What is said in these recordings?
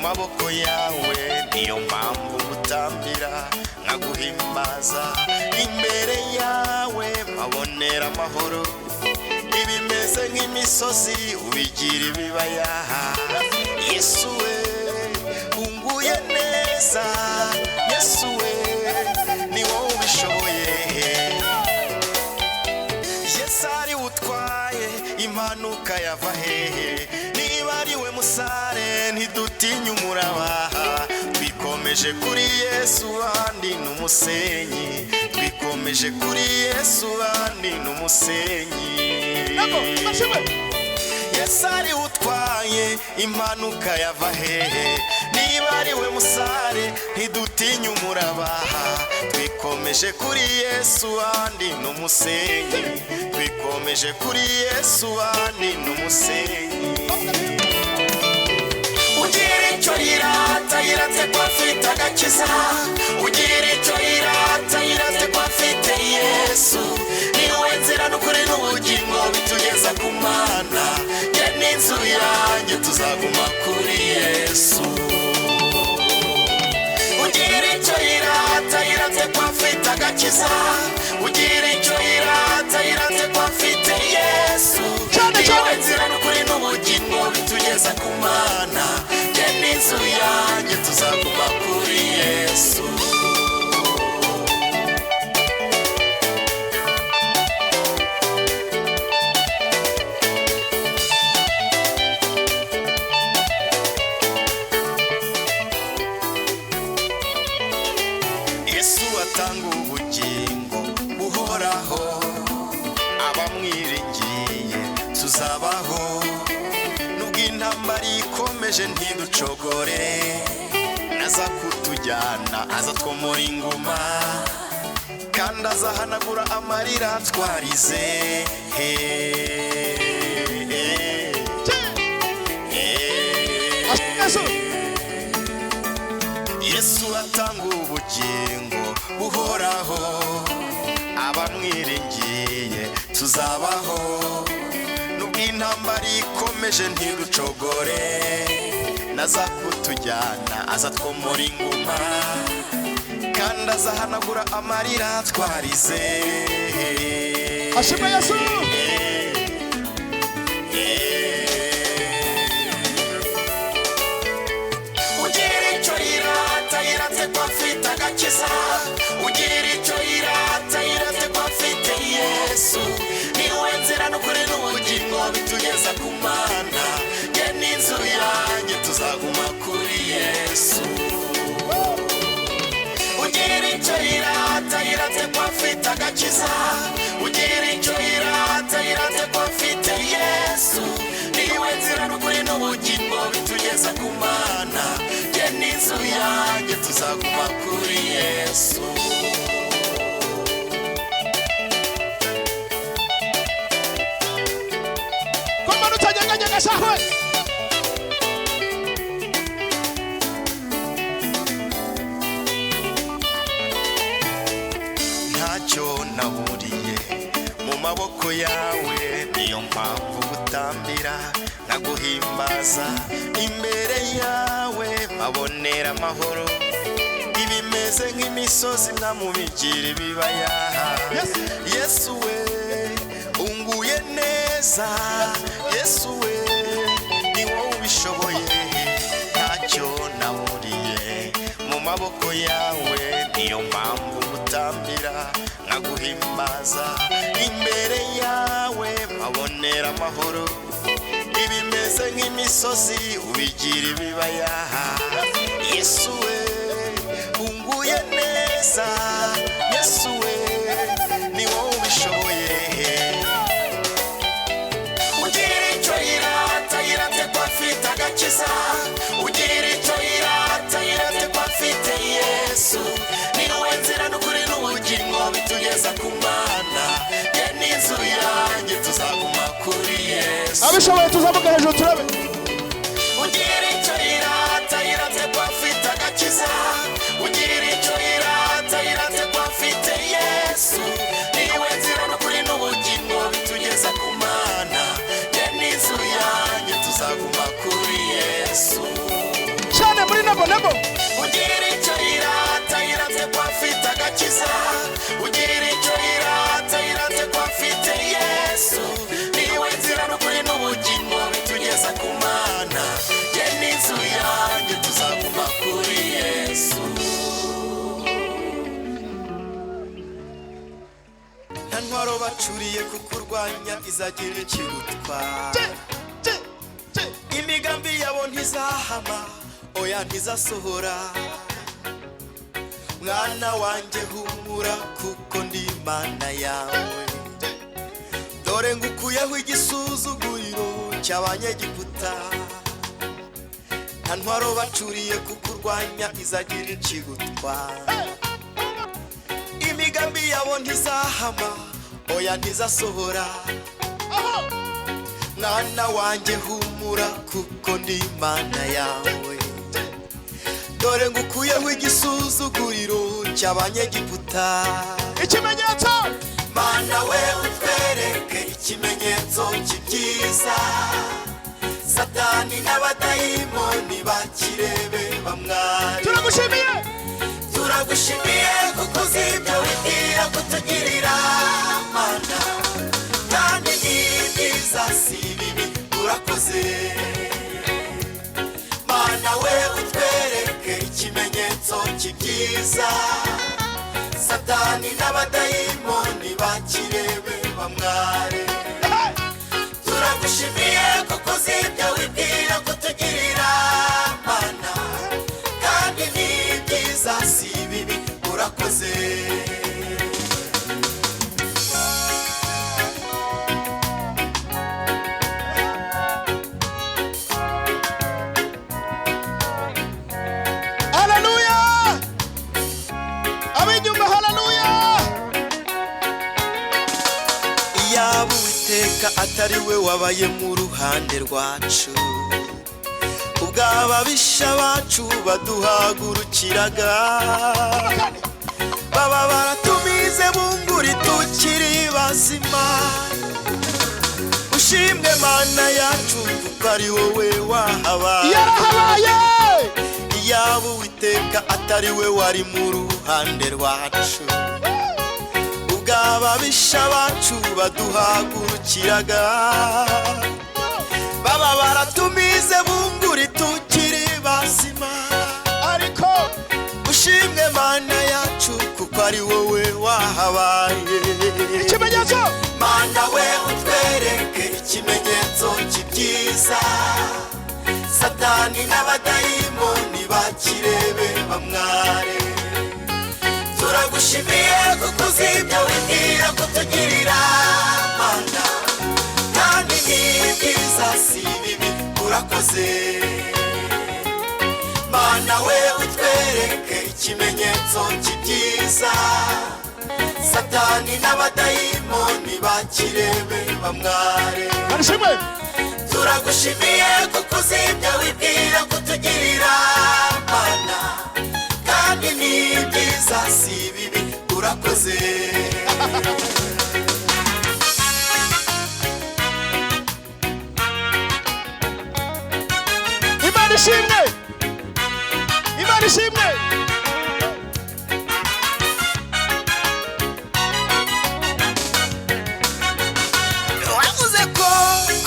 maboko yawe, niyo mpamvu gutambira nkaguhimbaza. Imbere yawe mabonera amahoro, ibimeze nk'imisozi ubigira ibibaya. Yesu we unguye neza, Yesu we ni wowe ubishoboye. Yesu ari utwaye impanuka yava hehe, niba ari we musare ntidutinya umuraba. Twikomeje kuri Yesu bandi n'umusenyi, twikomeje kuri Yesu bandi n'umusenyi. Yesu ari utwaye impanuka yava hehe, niba ari we musare ntidutinya umuraba. Twikomeje kuri Yesu bandi n'umusenyi, twikomeje kuri Yesu bandi n'umusenyi. Ugira icyo yirata, yirate ko afite agakiza. Ugira icyo yirata, yirate ko afite Yesu. Ni we nzira n'ukuri n'ubugingo bitugeza ku Mana. Jye n'inzu yanjye tuzaguma kuri Yesu. Ugira icyo yirata, yirate ko afite agakiza. Ugira icyo yirata, yirate ko afite Yesu. Ni we nzira n'ukuri n'ubugingo bitugeza ku Mana. Jye n'inzu yanjye tuzaguma kuri Yesu. Yesu atanga ubugingo buhoraho, abamwiringiye tuzabaho. Nubwo intambara ikomeje ntiducogore, naza kutujyana azatwomora inguma, kandi azahanagura amarira twarize. Yesu atanga ubugingo buhoraho, abamwiringiye tuzabaho. Nubwo intambara ikomeje ntiducogore, naza kutujyana azatwomora inguma, kandi azahanagura amarira twarize. Ashimwe Yesu. Ugira icyo yirata, yirate ko afite agakiza. Ugira icyo yirata, yirate ko afite Yesu. Ni we nzira n'ukuri n'ubugingo bitugeza ku Mana. Jye n'inzu yanjye tuzaguma kuri Yesu. Ugira icyo yirata, yirate ko afite agakiza. Ugira icyo yirata, yirate ko afite Yesu. Ni we nzira n'ukuri n'ubugingo bitugeza ku Mana. Jye n'inzu yanjye tuzaguma kuri Yesu. Komana utanyeganyega shahwe. Ntacyo naburiye mu maboko yawe, niyo mpamvu gutambira nkaguhimbaza. Imbere yawe mabonera amahoro, ibimeze nk'imisozi mwamubigira ibibaya. Yesu we unguye neza, Yesu we ni wowe ubishoboye. Ntacyo naburiye mu maboko yawe, niyo mpamvu gutambira nkaguhimbaza. Imbere yawe mabonera amahoro, ibimeze nk'imisozi ubigira ibibaya. Yesu we unguye neza, Yesu we ni wowe ubishoboye. Ugira icyo yirata, yirate ko afite agakiza. Ugira icyo yirata, yirate ko afite Yesu. Ni we nzira n'ukuri n'ubugingo bitugeza ku Mana. Jye n'inzu yanjye tuzaguma kuri Yesu. Abishoboye tuzamuka hejuru turabe. Ugira icyo yirata, yirate ko afite agakiza. Ugira icyo yirata, yirate ko afite Yesu. Ni we nzira n'ukuri n'ubugingo bitugeza ku Mana. Jye n'inzu yanjye tuzaguma kuri Yesu. Cyane nemo ugira icyo yirata yirate ko afite agakiza ugira icyo yirata yirate ko afite Yesu niwe nzira n'ukuri n'ubugingo bitugeza ku Mana jye n'inzu yanjye tuzaguma kuri Yesu nta ntwaro bacuriye kukurwanya izagira ikirutwa imigambi yabo ntizahama oya ntizasohora mwana wanjye humura kuko ndi Imana yawe dore ngukuyeho igisuzuguriro cy'abanyegiputa nta ntwaro bacuriye kukurwanya izagira ikigutwara imigambi yabo ntizahama oya ntizasohora mwana wanjye humura kuko ndi Imana yawe dore ngukuyeho igisuzuguriro cy'abanyegiputa ikimenyetso Mana we utwereke ikimenyetso cy'ibyiza Satani n'abadayimoni bakirebe bamware turagushimiye kuko uzi ibyo wibwira kutugirira Mana kandi ni byiza si bibi urakoze Mana we utwereke ikimenyetso cy'ibyiza Satani n'abadayimoni bakirebe bamware turagushimiye kuko uzi ibyo wibwira kutugirira Mana kandi ni byiza si bibi urakoze haleluya abinyuma haleluya iyaba Uwiteka atari we wabaye mu ruhande rwacu ubwo ababisha bacu baduhagurukiraga baba baratumize bunguri tukiri bazima ushimwe Mana yacu kuko ari wowe wahabaye yarahabaye iyaba Uwiteka atari we wari mu ruhande rwacu ubwo ababisha bacu baduhagurukiraga baba baratumize bunguri tukiri bazima ariko ushimwe Mana yacu kuko ari wowe wahabaye ikimenyetso Mana we utwereke ikimenyetso cy'ibyiza Satani n'abadayimoni bakirebe bamware turagushimiye kuko uzi ibyo wibwira kutugirira Mana kandi ni byiza si bibi urakoze Mana we utwereke ikimenyetso cy'ibyiza Satani n'abadayimoni bakirebe bamware barishimwe turagushimiye kuko uzi ibyo wibwira kutugirira Mana kandi ni byiza si bibi urakoze Imana ishimwe Imana ishimwe wavuze ko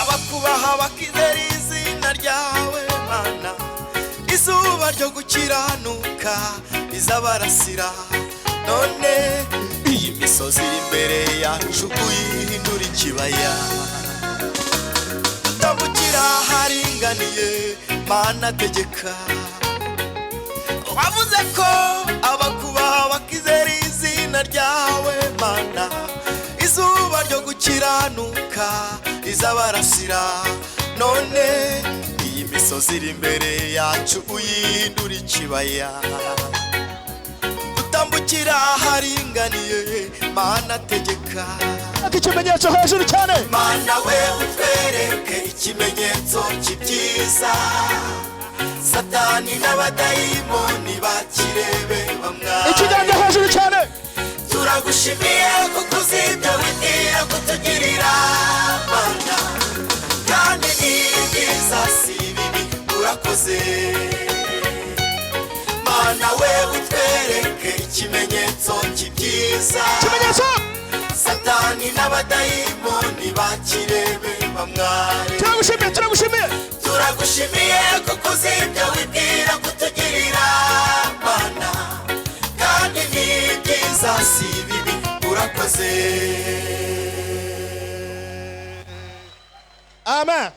abakubaha bakizera izina ryawe Mana izuba ryo gukiranuka rizabarasira none iyi misozi iri imbere yacu uyihindura ikibaya tutambukira haringaniye Mana tegeka wavuze ko abakubaha bakizera izina ryawe Mana izuba ryo gukiranuka rizabarasira none iyi misozi iri imbere yacu uyihindura ikibaya tutambukira haringaniye Mana tegeka ikimenyetso hejuru cyane Mana we utwereke ikimenyetso cy'ibyiza Satani n'abadayimoni bakirebe bamware ikiganza hejuru cyane turagushimiye kuko uzi ibyo wibwira kutugirira Mana kandi ni byiza si bibi urakoze nawe utwereke ikimenyetso cy'ibyiza. ikimenyetso. Satani n'abadayimoni bakirebe bamware. Turagushimiye, turagushimiye. Turagushimiye kuko uzi ibyo wibwira kutugirira Mana, kandi ni byiza si bibi, urakoze. Amen.